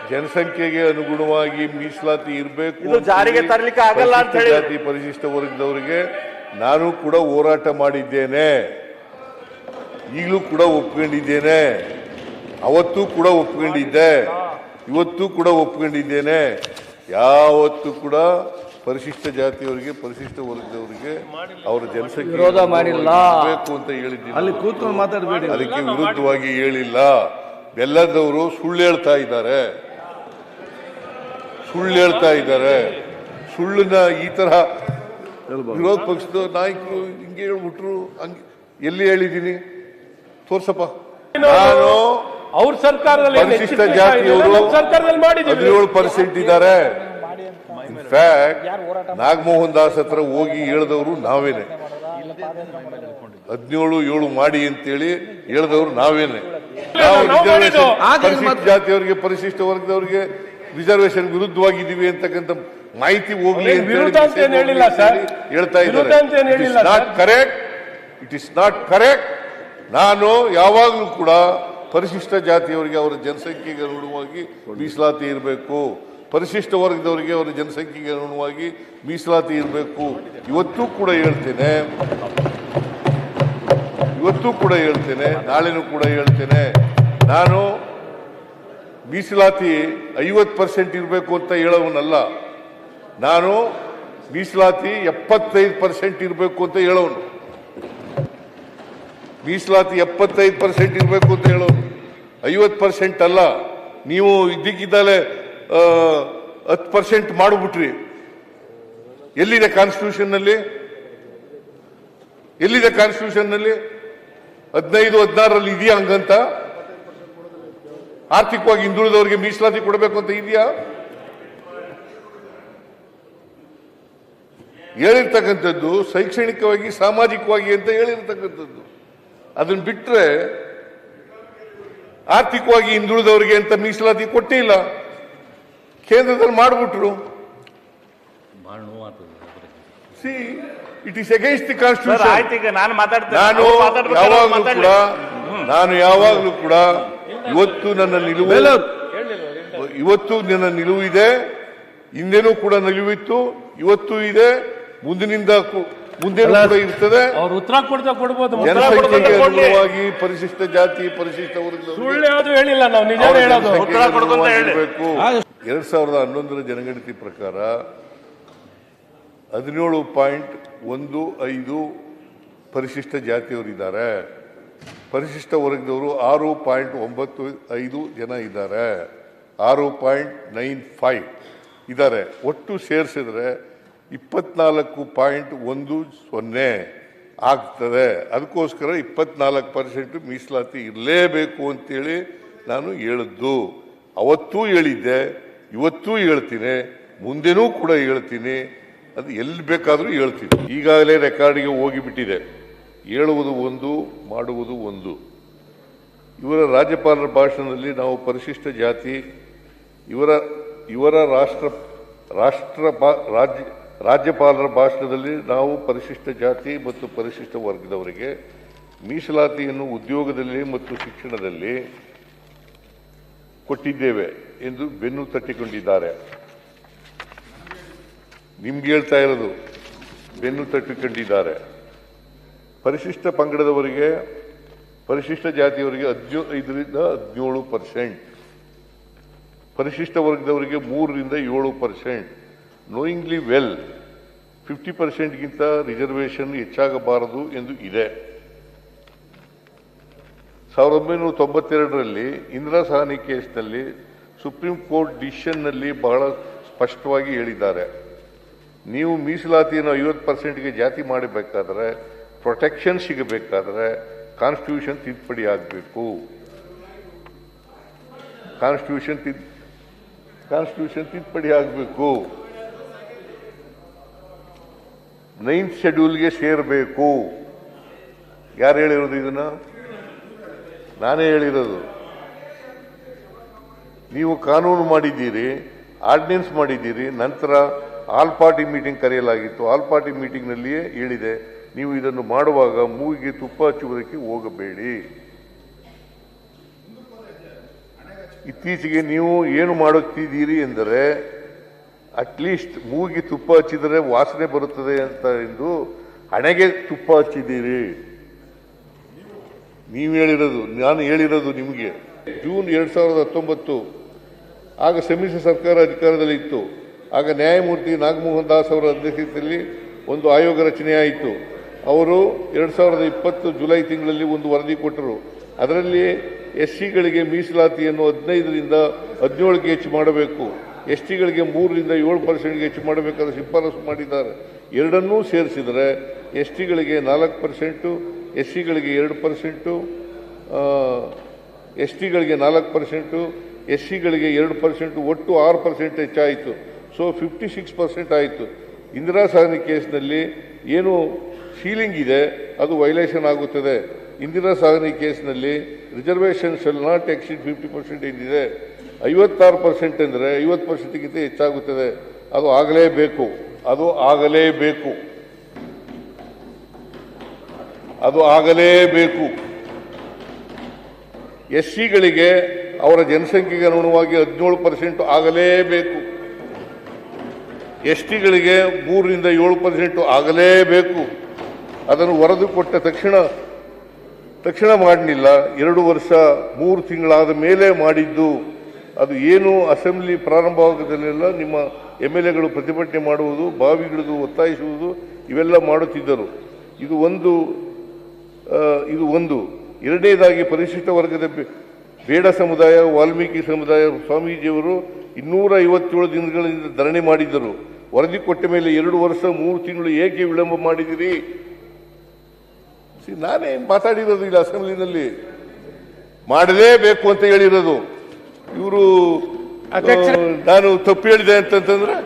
ಜನಸಂಖ್ಯೆಗೆ ಅನುಗುಣವಾಗಿ ಮೀಸಲಾತಿ ಇರಬೇಕು, ಜಾರಿಗೆ ತರಲಿಕ್ಕೆ ಆಗಲ್ಲ ಅಂತ ಹೇಳಿ ಜಾತಿ ಪರಿಶಿಷ್ಟ ವರ್ಗದವರಿಗೆ ನಾನು ಕೂಡ ಹೋರಾಟ ಮಾಡಿದ್ದೇನೆ, ಈಗಲೂ ಕೂಡ ಒಪ್ಕೊಂಡಿದ್ದೇನೆ, ಅವತ್ತು ಕೂಡ ಒಪ್ಕೊಂಡಿದ್ದೆ, ಇವತ್ತು ಕೂಡ ಒಪ್ಕೊಂಡಿದ್ದೇನೆ. ಯಾವತ್ತು ಕೂಡ ಪರಿಶಿಷ್ಟ ಜಾತಿಯವರಿಗೆ ಪರಿಶಿಷ್ಟ ವರ್ಗದವರಿಗೆ ಅವರ ಜನಸಂಖ್ಯೆ ವಿರೋಧ ಮಾಡಿಲ್ಲ ಅಂತ ಹೇಳಿದ್ದೀನಿ. ಅಲ್ಲಿ ಕೂತ್ಕೊಂಡು ಮಾತಾಡಬೇಡಿ. ಅದಕ್ಕೆ ವಿರುದ್ಧವಾಗಿ ಹೇಳಿಲ್ಲ. ಬೆಲ್ಲದವರು ಸುಳ್ಳು ಹೇಳ್ತಾ ಇದ್ದಾರೆ, ಸುಳ್ಳನ್ನ ಈ ತರ ವಿರೋಧ ಪಕ್ಷದ ನಾಯಕರು ಹಿಂಗೆ ಹೇಳ್ಬಿಟ್ರು. ಹಂಗೆ ಎಲ್ಲಿ ಹೇಳಿದ್ದೀನಿ ತೋರ್ಸಪ್ಪ. ನಾನು ಅವ್ರ ಸರ್ಕಾರದಲ್ಲಿ ಪರಿಶಿಷ್ಟ ಜಾತಿಯವರು 17% ಇದ್ದಾರೆ. ಇನ್ಫ್ಯಾಕ್ಟ್ ನಾಗಮೋಹನ್ ದಾಸ್ ಹತ್ರ ಹೋಗಿ ಹೇಳಿದವರು ನಾವೇನೆ. 17 ಮಾಡಿ ಅಂತೇಳಿ ಹೇಳಿದವರು ನಾವೇನೆ. ಪರಿಶಿಷ್ಟ ಜಾತಿಯವರಿಗೆ ಪರಿಶಿಷ್ಟ ವರ್ಗದವರಿಗೆ ರಿಸರ್ವೇಶನ್ ವಿರುದ್ಧವಾಗಿದ್ದೀವಿ ಅಂತಕ್ಕಂಥ ಮಾಹಿತಿ ಹೋಗ್ಲಿ ಅಂತ ಹೇಳ್ತಾ ಇದ್ದಾರೆ. It is not correct. ನಾನು ಯಾವಾಗಲೂ ಕೂಡ ಪರಿಶಿಷ್ಟ ಜಾತಿಯವರಿಗೆ ಅವರ ಜನಸಂಖ್ಯೆಗೆ ಅನುಗುಣವಾಗಿ ಮೀಸಲಾತಿ ಇರಬೇಕು, ಪರಿಶಿಷ್ಟ ವರ್ಗದವರಿಗೆ ಅವರ ಜನಸಂಖ್ಯೆಗೆ ಅನುಗುಣವಾಗಿ ಮೀಸಲಾತಿ ಇರಬೇಕು. ಇವತ್ತೂ ಕೂಡ ಹೇಳ್ತೇನೆ, ನಾಳೆನೂ ಕೂಡ ಹೇಳ್ತೇನೆ. ನಾನು ಮೀಸಲಾತಿ 50% ಇರಬೇಕು ಅಂತ ಹೇಳೋವನಲ್ಲ, ನಾನು ಮೀಸಲಾತಿ 75% ಇರಬೇಕು ಅಂತ ಹೇಳೋನು. ಮೀಸಲಾತಿ 75% ಇರಬೇಕು ಅಂತ ಹೇಳೋನು, 50% ಅಲ್ಲ. ನೀವು ಇದ್ದಕ್ಕಿದ್ದಲೇ 10% ಮಾಡಿಬಿಟ್ರಿ. ಎಲ್ಲಿದೆ ಕಾನ್ಸ್ಟಿಟ್ಯೂಷನ್ ನಲ್ಲಿ? 15-16ರಲ್ಲಿ ಇದೆಯಾ ಹಂಗಂತ? ಆರ್ಥಿಕವಾಗಿ ಹಿಂದುಳಿದವರಿಗೆ ಮೀಸಲಾತಿ ಕೊಡಬೇಕು ಅಂತ ಇದೆಯಾ? ಹೇಳಿರ್ತಕ್ಕಂಥದ್ದು ಶೈಕ್ಷಣಿಕವಾಗಿ ಸಾಮಾಜಿಕವಾಗಿ ಅಂತ ಹೇಳಿರ್ತಕ್ಕಂಥದ್ದು. ಅದನ್ನ ಬಿಟ್ರೆ ಆರ್ಥಿಕವಾಗಿ ಹಿಂದುಳಿದವರಿಗೆ ಅಂತ ಮೀಸಲಾತಿ ಕೊಟ್ಟೇ ಇಲ್ಲ. ಕೇಂದ್ರದಲ್ಲಿ ಮಾಡಿಬಿಟ್ರು. It is against the constitution. ನಾನು ಯಾವಾಗಲೂ ಕೂಡ ಇವತ್ತು ನನ್ನ ನಿಲುವು ಇದೆ. ಹಿಂದೆನೂ ಕೂಡ ನಿಲುವಿತ್ತು, ಇವತ್ತು ಇದೆ, ಮುಂದೆ ಕೂಡ ಇರ್ತದೆ. ಉತ್ತರ ಕೊಡ್ಬೋದು. ಜನಸಂಖ್ಯೆಗೆ ಅನುಗುಣವಾಗಿ ಪರಿಶಿಷ್ಟ ಜಾತಿ ಪರಿಶಿಷ್ಟ ವರ್ಗದವರು ಹೇಳಿಲ್ಲ, ನಾವು ನಿಜ ಹೇಳೋದು. 2011ರ ಜನಗಣತಿ ಪ್ರಕಾರ 17.15 ಪರಿಶಿಷ್ಟ ಜಾತಿಯವರಿದ್ದಾರೆ. ಪರಿಶಿಷ್ಟ ವರ್ಗದವರು 6.95 ಜನ ಇದ್ದಾರೆ, 6.95 ಇದ್ದಾರೆ. ಒಟ್ಟು ಸೇರಿಸಿದ್ರೆ 24.10 ಆಗ್ತದೆ. ಅದಕ್ಕೋಸ್ಕರ 24% ಮೀಸಲಾತಿ ಇರಲೇಬೇಕು ಅಂತೇಳಿ ನಾನು ಹೇಳಿದ್ದು. ಅವತ್ತೂ ಹೇಳಿದ್ದೆ, ಇವತ್ತೂ ಹೇಳ್ತೀನಿ, ಮುಂದೆನೂ ಕೂಡ ಹೇಳ್ತೀನಿ. ಅದು ಎಲ್ಲಿ ಬೇಕಾದರೂ ಹೇಳ್ತೀನಿ. ಈಗಾಗಲೇ ರೆಕಾರ್ಡಿಗೆ ಹೋಗಿಬಿಟ್ಟಿದೆ. ಹೇಳುವುದು ಒಂದು, ಮಾಡುವುದು ಒಂದು. ಇವರ ರಾಜ್ಯಪಾಲರ ಭಾಷಣದಲ್ಲಿ ನಾವು ಪರಿಶಿಷ್ಟ ಜಾತಿ, ಇವರ ರಾಜ್ಯಪಾಲರ ಭಾಷಣದಲ್ಲಿ ನಾವು ಪರಿಶಿಷ್ಟ ಜಾತಿ ಮತ್ತು ಪರಿಶಿಷ್ಟ ವರ್ಗದವರಿಗೆ ಮೀಸಲಾತಿಯನ್ನು ಉದ್ಯೋಗದಲ್ಲಿ ಮತ್ತು ಶಿಕ್ಷಣದಲ್ಲಿ ಕೊಟ್ಟಿದ್ದೇವೆ ಎಂದು ಬೆನ್ನು ತಟ್ಟಿಕೊಂಡಿದ್ದಾರೆ. ನಿಮ್ಗೆ ಹೇಳ್ತಾ ಇರೋದು, ಬೆನ್ನು ತಟ್ಟಿಕೊಂಡಿದ್ದಾರೆ. ಪರಿಶಿಷ್ಟ ಪಂಗಡದವರಿಗೆ, ಪರಿಶಿಷ್ಟ ಜಾತಿಯವರಿಗೆ 15ರಿಂದ 17%, ಪರಿಶಿಷ್ಟ ವರ್ಗದವರಿಗೆ 3ರಿಂದ 7%. ನೋಯಿಂಗ್ಲಿ ವೆಲ್ 50%ಗಿಂತ ರಿಸರ್ವೇಶನ್ ಹೆಚ್ಚಾಗಬಾರದು ಎಂದು ಇದೆ. 1992ರಲ್ಲಿ ಇಂದಿರಾ ಸಾಹ್ನಿ ಕೇಸ್ನಲ್ಲಿ ಸುಪ್ರೀಂ ಕೋರ್ಟ್ ಡಿಸಿಷನ್ನಲ್ಲಿ ಬಹಳ ಸ್ಪಷ್ಟವಾಗಿ ಹೇಳಿದ್ದಾರೆ, ನೀವು ಮೀಸಲಾತಿಯನ್ನು 50%ಗೆ ಜಾತಿ ಮಾಡಬೇಕಾದ್ರೆ, ಪ್ರೊಟೆಕ್ಷನ್ ಸಿಗಬೇಕಾದ್ರೆ ಕಾನ್ಸ್ಟಿಟ್ಯೂಷನ್ ತಿದ್ದುಪಡಿ ಆಗಬೇಕು. ಕಾನ್ಸ್ಟಿಟ್ಯೂಷನ್ ತಿದ್ದುಪಡಿ ಆಗಬೇಕು. 9th ಶೆಡ್ಯೂಲ್ಗೆ ಸೇರಬೇಕು. ಯಾರು ಹೇಳಿರೋದು ಇದನ್ನ? ನಾನೇ ಹೇಳಿರೋದು. ನೀವು ಕಾನೂನು ಮಾಡಿದ್ದೀರಿ, ಆರ್ಡಿನೆನ್ಸ್ ಮಾಡಿದ್ದೀರಿ, ನಂತರ ಆಲ್ ಪಾರ್ಟಿ ಮೀಟಿಂಗ್ ಕರೆಯಲಾಗಿತ್ತು. ಆಲ್ ಪಾರ್ಟಿ ಮೀಟಿಂಗ್ನಲ್ಲಿಯೇ ಹೇಳಿದೆ, ನೀವು ಇದನ್ನು ಮಾಡುವಾಗ ಮೂಗಿಗೆ ತುಪ್ಪ ಹಚ್ಚುವುದಕ್ಕೆ ಹೋಗಬೇಡಿ. ಇತ್ತೀಚೆಗೆ ನೀವು ಏನು ಮಾಡುತ್ತಿದ್ದೀರಿ ಎಂದರೆ ಅಟ್ಲೀಸ್ಟ್ ಮೂಗಿಗೆ ತುಪ್ಪ ಹಚ್ಚಿದರೆ ವಾಸನೆ ಬರುತ್ತದೆ ಅಂತ ಎಂದು ಹಣೆಗೆ ತುಪ್ಪ ಹಚ್ಚಿದ್ದೀರಿ. ನೀವು ಹೇಳಿರೋದು, ನಾನು ಹೇಳಿರೋದು ನಿಮಗೆ. ಜೂನ್ 2019 ಆಗ ಸಮ್ಮಿಶ್ರ ಸರ್ಕಾರ ಅಧಿಕಾರದಲ್ಲಿ ಇತ್ತು. ಆಗ ನ್ಯಾಯಮೂರ್ತಿ ನಾಗಮೋಹನ್ ದಾಸ್ ಅವರ ಅಧ್ಯಕ್ಷತೆಯಲ್ಲಿ ಒಂದು ಆಯೋಗ ರಚನೆಯಾಯಿತು. ಅವರು 2020 ಜುಲೈ ತಿಂಗಳಲ್ಲಿ ಒಂದು ವರದಿ ಕೊಟ್ಟರು. ಅದರಲ್ಲಿ SCಗಳಿಗೆ ಮೀಸಲಾತಿಯನ್ನು 15ರಿಂದ 17ಗೆ ಹೆಚ್ಚು ಮಾಡಬೇಕು, STಗಳಿಗೆ 3ರಿಂದ 7% ಹೆಚ್ಚು ಮಾಡಬೇಕಾದ ಶಿಫಾರಸು ಮಾಡಿದ್ದಾರೆ. ಎರಡನ್ನೂ ಸೇರಿಸಿದರೆ STಗಳಿಗೆ 4%, SCಗಳಿಗೆ 2%, STಗಳಿಗೆ 4%, SCಗಳಿಗೆ 2%, ಒಟ್ಟು 6% ಹೆಚ್ಚಾಯಿತು. ಸೊ 56% ಆಯಿತು. ಇಂದಿರಾ ಸಾಹನಿ ಕೇಸ್ನಲ್ಲಿ ಏನು ಸೀಲಿಂಗ್ ಇದೆ ಅದು ವೈಲೇಷನ್ ಆಗುತ್ತದೆ. ಇಂದಿರಾ ಸಾಹನಿ ಕೇಸ್ನಲ್ಲಿ ರಿಸರ್ವೇಷನ್ ಶೆಲ್ ನಾಟ್ ಎಕ್ಸಿಡ್ 50% ಏನಿದೆ, 56% ಅಂದರೆ 50%ಗಿಂತ ಹೆಚ್ಚಾಗುತ್ತದೆ. ಅದು ಆಗಲೇಬೇಕು, ಅದು ಆಗಲೇಬೇಕು, ಅದು ಆಗಲೇಬೇಕು. SCಗಳಿಗೆ ಅವರ ಜನಸಂಖ್ಯೆಗೆ ಅನುಗುಣವಾಗಿ 17% ಆಗಲೇಬೇಕು. STಗಳಿಗೆ 3ರಿಂದ 7% ಆಗಲೇಬೇಕು. ಅದನ್ನು ವರದಿ ಕೊಟ್ಟ ತಕ್ಷಣ ಮಾಡಲಿಲ್ಲ, 2 ವರ್ಷ 3 ತಿಂಗಳಾದ ಮೇಲೆ ಮಾಡಿದ್ದು. ಅದು ಏನು ಅಸೆಂಬ್ಲಿ ಪ್ರಾರಂಭವಾಗದಲ್ಲೆಲ್ಲ ನಿಮ್ಮ MLAಗಳು ಪ್ರತಿಭಟನೆ ಮಾಡುವುದು, ಬಾವಿಗಿಳಿದು ಒತ್ತಾಯಿಸುವುದು ಇವೆಲ್ಲ ಮಾಡುತ್ತಿದ್ದರು. ಇದು ಒಂದು. ಎರಡನೇದಾಗಿ ಪರಿಶಿಷ್ಟ ವರ್ಗದ ಬೇಡ ಸಮುದಾಯ, ವಾಲ್ಮೀಕಿ ಸಮುದಾಯ, ಸ್ವಾಮೀಜಿಯವರು 257 ದಿನಗಳಿಂದ ಧರಣಿ ಮಾಡಿದ್ದರು. ವರದಿ ಕೊಟ್ಟ ಮೇಲೆ 2 ವರ್ಷ 3 ತಿಂಗಳು ಏಕೆ ವಿಳಂಬ ಮಾಡಿದಿರಿ? ನಾನೇ ಮಾತಾಡಿರೋದು ಇಲ್ಲ ಅಸೆಂಬ್ಲಿನಲ್ಲಿ, ಮಾಡಲೇಬೇಕು ಅಂತ ಹೇಳಿರೋದು. ಇವರು ನಾನು ತಪ್ಪು ಹೇಳಿದೆ ಅಂತಂದ್ರೆ